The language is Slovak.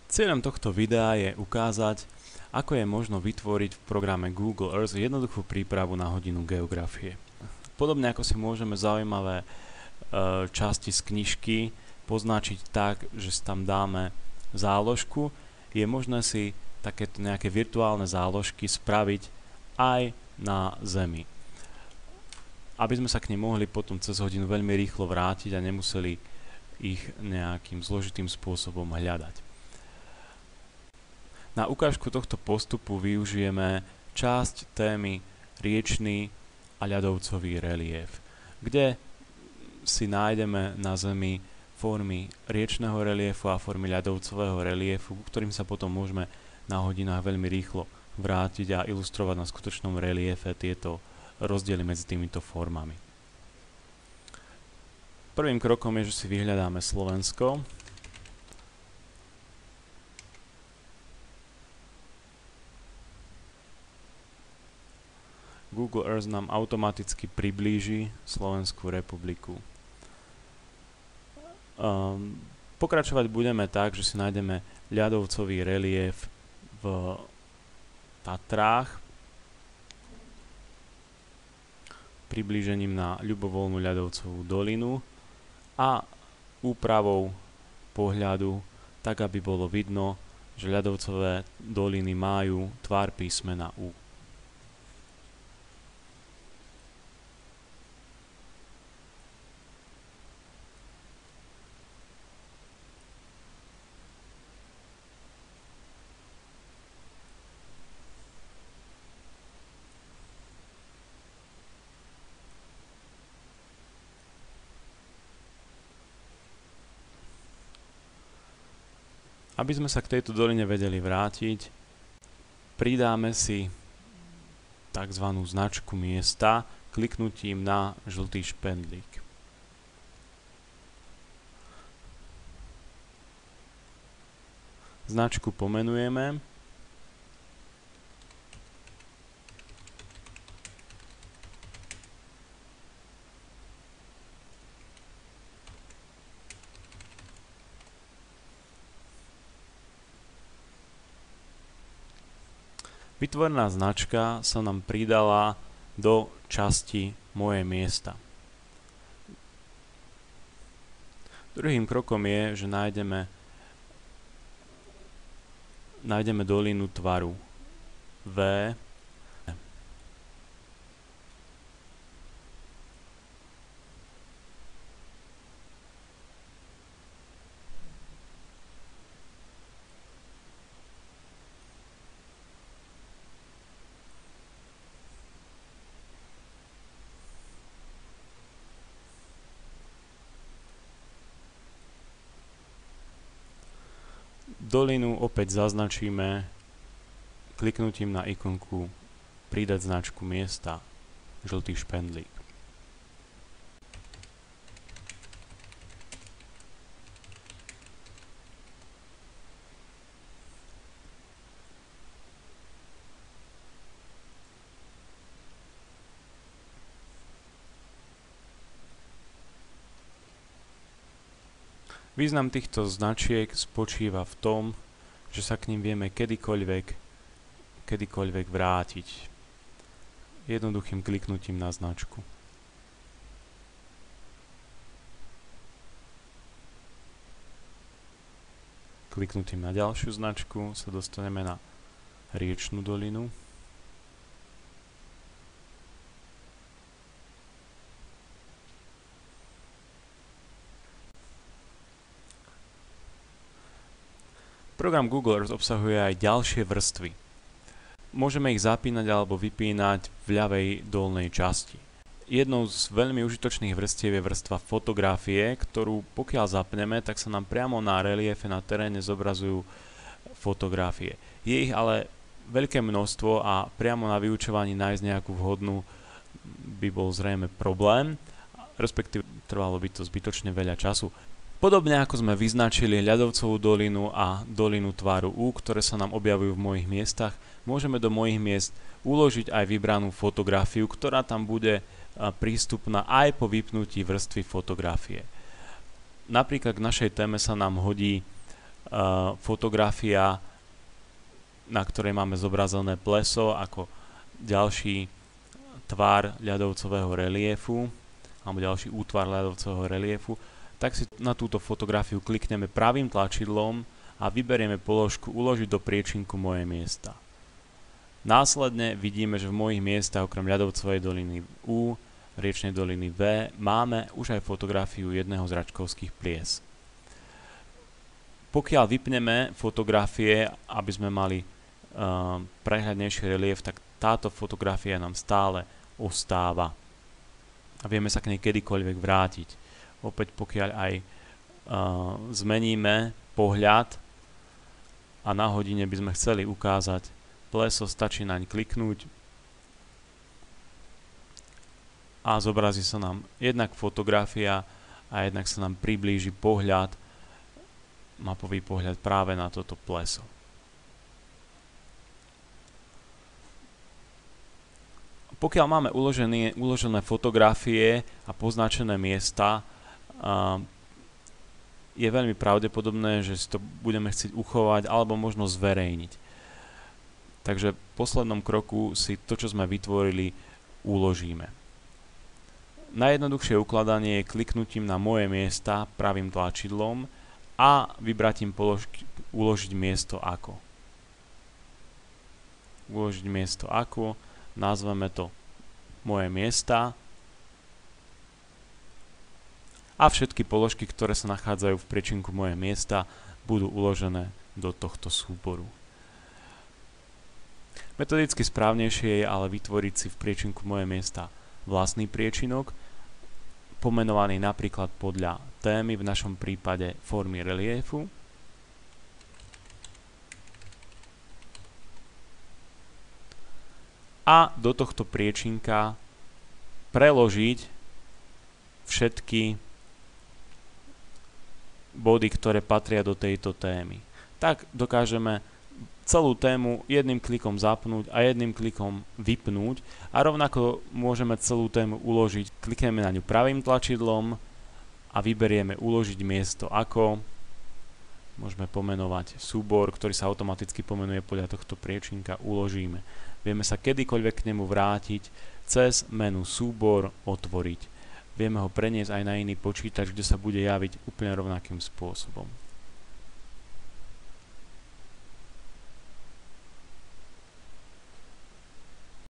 Cieľom tohto videa je ukázať, ako je možno vytvoriť v programe Google Earth jednoduchú prípravu na hodinu geografie. Podobne ako si môžeme zaujímavé časti z knižky poznačiť tak, že si tam dáme záložku, je možné si takéto nejaké virtuálne záložky spraviť aj na Zemi. Aby sme sa k nim mohli potom cez hodinu veľmi rýchlo vrátiť a nemuseli ich nejakým zložitým spôsobom hľadať. Na ukážku tohto postupu využijeme časť témy riečny a ľadovcový relief, kde si nájdeme na Zemi formy riečneho reliefu a formy ľadovcového reliefu, ku ktorým sa potom môžeme na hodinách veľmi rýchlo vrátiť a ilustrovať na skutočnom reliefe tieto rozdiely medzi týmito formami. Prvým krokom je, že si vyhľadáme Slovensko. Google Earth nám automaticky priblíži Slovenskú republiku. Pokračovať budeme tak, že si nájdeme ľadovcový relief v Tatrách priblížením na ľubovoľnú ľadovcovú dolinu a úpravou pohľadu tak, aby bolo vidno, že ľadovcové doliny majú tvar písmena U. Aby sme sa k tejto doline vedeli vrátiť, pridáme si tzv. Značku miesta kliknutím na žltý špendlík. Značku pomenujeme . Vytvorená značka sa nám pridala do časti Moje miesta. Druhým krokom je, že nájdeme dolinu tvaru V. Dolinu opäť zaznačíme kliknutím na ikonku Pridať značku miesta, žltý špendlík. Význam týchto značiek spočíva v tom, že sa k nim vieme kedykoľvek vrátiť jednoduchým kliknutím na značku. Kliknutím na ďalšiu značku sa dostaneme na riečnu dolinu. Program Google Earth obsahuje aj ďalšie vrstvy. Môžeme ich zapínať alebo vypínať v ľavej dolnej časti. Jednou z veľmi užitočných vrstiev je vrstva fotografie, ktorú pokiaľ zapneme, tak sa nám priamo na reliefe na teréne zobrazujú fotografie. Je ich ale veľké množstvo a priamo na vyučovaní nájsť nejakú vhodnú by bol zrejme problém, respektíve trvalo by to zbytočne veľa času. Podobne ako sme vyznačili ľadovcovú dolinu a dolinu tvaru U, ktoré sa nám objavujú v mojich miestach, môžeme do mojich miest uložiť aj vybranú fotografiu, ktorá tam bude prístupná aj po vypnutí vrstvy fotografie. Napríklad k našej téme sa nám hodí fotografia, na ktorej máme zobrazené pleso ako ďalší tvar ľadovcového reliefu alebo ďalší útvar ľadovcového reliefu, tak si na túto fotografiu klikneme pravým tlačidlom a vyberieme položku uložiť do priečinku moje miesta. Následne vidíme, že v mojich miestach okrem ľadovcovej doliny U, riečnej doliny V máme už aj fotografiu jedného z račkovských plies. Pokiaľ vypneme fotografie, aby sme mali prehľadnejší relief, tak táto fotografia nám stále ostáva a vieme sa k nej kedykoľvek vrátiť. Opäť pokiaľ aj zmeníme pohľad a na hodine by sme chceli ukázať pleso, stačí naň kliknúť a zobrazí sa nám jednak fotografia a jednak sa nám priblíži pohľad, mapový pohľad práve na toto pleso. Pokiaľ máme uložené fotografie a poznačené miesta, je veľmi pravdepodobné, že si to budeme chcieť uchovať alebo možno zverejniť. Takže v poslednom kroku si to, čo sme vytvorili, uložíme. Najjednoduchšie ukladanie je kliknutím na moje miesta pravým tlačidlom a vybratím uložiť miesto ako. Uložiť miesto ako, nazveme to moje miesta a všetky položky, ktoré sa nachádzajú v priečinku moje miesta, budú uložené do tohto súboru. Metodicky správnejšie je ale vytvoriť si v priečinku moje miesta vlastný priečinok, pomenovaný napríklad podľa témy, v našom prípade formy reliefu. A do tohto priečinka preložiť všetky body, ktoré patria do tejto témy. Tak dokážeme celú tému jedným klikom zapnúť a jedným klikom vypnúť a rovnako môžeme celú tému uložiť. Klikneme na ňu pravým tlačidlom a vyberieme uložiť miesto ako. Môžeme pomenovať súbor, ktorý sa automaticky pomenuje podľa tohto priečinka, uložíme. Vieme sa kedykoľvek k nemu vrátiť cez menu súbor, otvoriť. Vieme ho preniesť aj na iný počítač, kde sa bude javiť úplne rovnakým spôsobom.